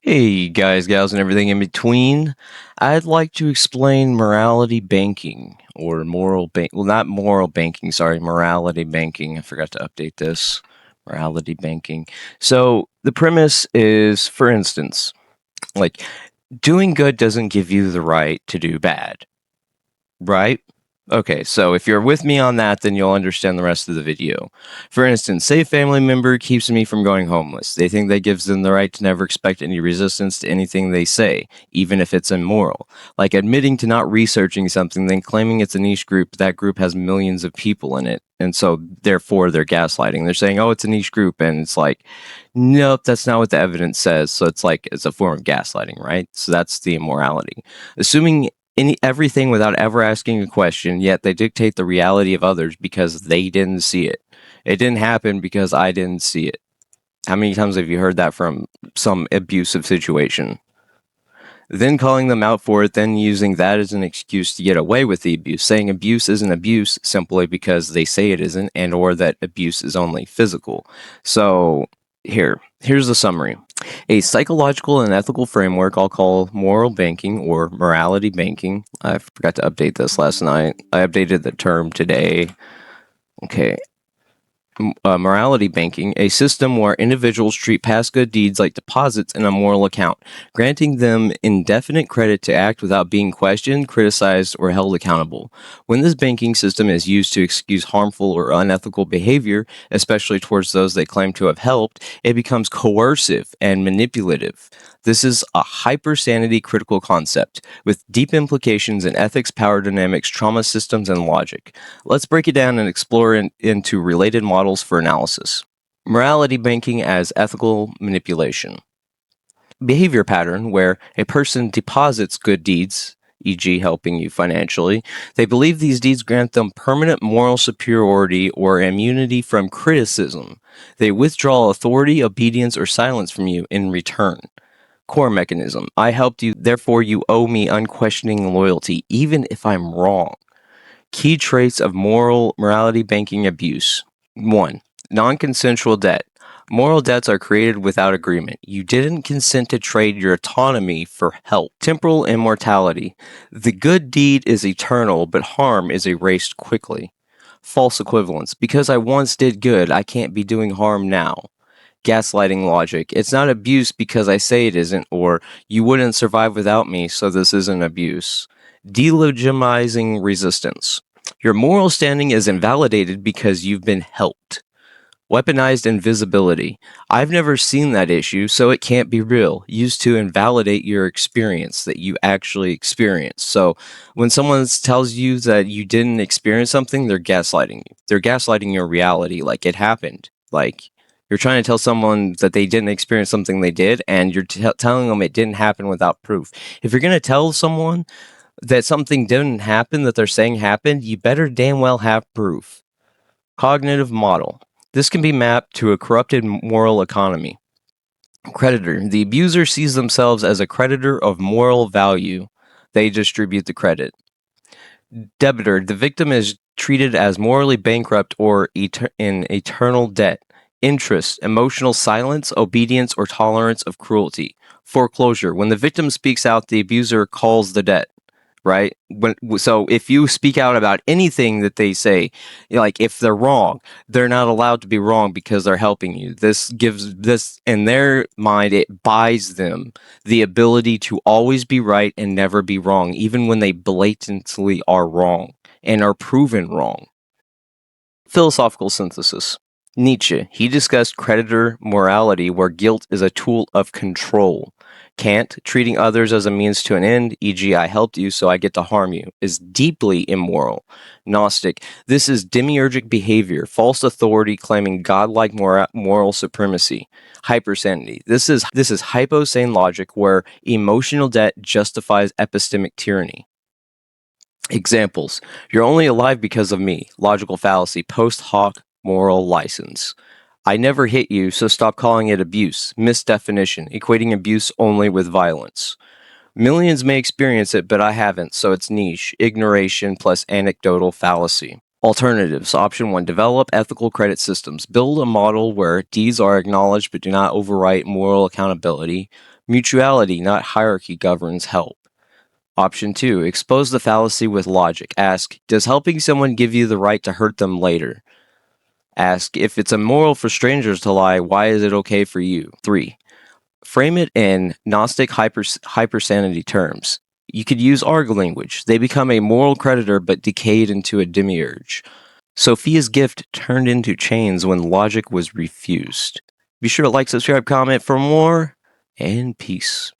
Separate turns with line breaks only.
Hey guys, gals, and everything in between. I'd like to explain morality banking or not moral banking, sorry, morality banking. I forgot to update this. Morality banking. So the premise is, for instance, like doing good doesn't give you the right to do bad, right? Okay, so if you're with me on that, then you'll understand the rest of the video. For instance, say a family member keeps me from going homeless. They think that gives them the right to never expect any resistance to anything they say, even if it's immoral. Like admitting to not researching something, then claiming it's a niche group, that group has millions of people in it. And so, therefore, they're gaslighting. They're saying, oh, it's a niche group. And it's like, nope, that's not what the evidence says. So it's like, it's a form of gaslighting, right? So that's the immorality. Assuming everything without ever asking a question, yet they dictate the reality of others because they didn't see it. It didn't happen because I didn't see it. How many times have you heard that from some abusive situation? Then calling them out for it, then using that as an excuse to get away with the abuse, saying abuse isn't abuse simply because they say it isn't, and or that abuse is only physical. So here's the summary. A psychological and ethical framework I'll call moral banking or morality banking. I forgot to update this last night. I updated the term today. Okay. Morality banking, a system where individuals treat past good deeds like deposits in a moral account, granting them indefinite credit to act without being questioned, criticized, or held accountable. When this banking system is used to excuse harmful or unethical behavior, especially towards those they claim to have helped, it becomes coercive and manipulative. This is a hyper-sanity critical concept, with deep implications in ethics, power dynamics, trauma systems, and logic. Let's break it down and explore into related models for analysis. Morality banking as ethical manipulation. Behavior pattern where a person deposits good deeds, e.g., helping you financially. They believe these deeds grant them permanent moral superiority or immunity from criticism. They withdraw authority, obedience, or silence from you in return. Core mechanism. I helped you, therefore you owe me unquestioning loyalty, even if I'm wrong. Key traits of morality banking abuse. 1. Non-consensual debt. Moral debts are created without agreement. You didn't consent to trade your autonomy for help. Temporal immortality. The good deed is eternal, but harm is erased quickly. False equivalence. Because I once did good, I can't be doing harm now. Gaslighting logic. It's not abuse because I say it isn't, or you wouldn't survive without me, so this isn't abuse. Delegitimizing resistance. Your moral standing is invalidated because you've been helped. Weaponized invisibility. I've never seen that issue, so it can't be real. Used to invalidate your experience that you actually experienced. So when someone tells you that you didn't experience something, they're gaslighting you. They're gaslighting your reality like it happened. Like you're trying to tell someone that they didn't experience something they did, and you're telling them it didn't happen without proof. If you're going to tell someone that something didn't happen that they're saying happened, you better damn well have proof. Cognitive model. This can be mapped to a corrupted moral economy. Creditor. The abuser sees themselves as a creditor of moral value. They distribute the credit. Debitor. The victim is treated as morally bankrupt or in eternal debt. Interest. Emotional silence, obedience, or tolerance of cruelty. Foreclosure. When the victim speaks out, the abuser calls the debt. Right? So if you speak out about anything that they say, like if they're wrong, they're not allowed to be wrong because they're helping you. This gives this, in their mind, it buys them the ability to always be right and never be wrong, even when they blatantly are wrong and are proven wrong. Philosophical synthesis. Nietzsche, he discussed creditor morality where guilt is a tool of control. Kant, treating others as a means to an end, e.g., I helped you so I get to harm you, is deeply immoral. Gnostic, this is demiurgic behavior, false authority claiming godlike moral supremacy. HyperSanity, this is hyposane logic where emotional debt justifies epistemic tyranny. Examples. You're only alive because of me. Logical fallacy. Post hoc moral license. I never hit you, so stop calling it abuse. Misdefinition. Equating abuse only with violence. Millions may experience it, but I haven't, so it's niche. Ignoration plus anecdotal fallacy. Alternatives. Option 1. Develop ethical credit systems. Build a model where deeds are acknowledged but do not overwrite moral accountability. Mutuality, not hierarchy, governs help. Option 2, expose the fallacy with logic. Ask, does helping someone give you the right to hurt them later? Ask, if it's immoral for strangers to lie, why is it okay for you? 3, frame it in Gnostic hyper-sanity terms. You could use ARG language. They become a moral creditor but decayed into a demiurge. Sophia's gift turned into chains when logic was refused. Be sure to like, subscribe, comment for more, and peace.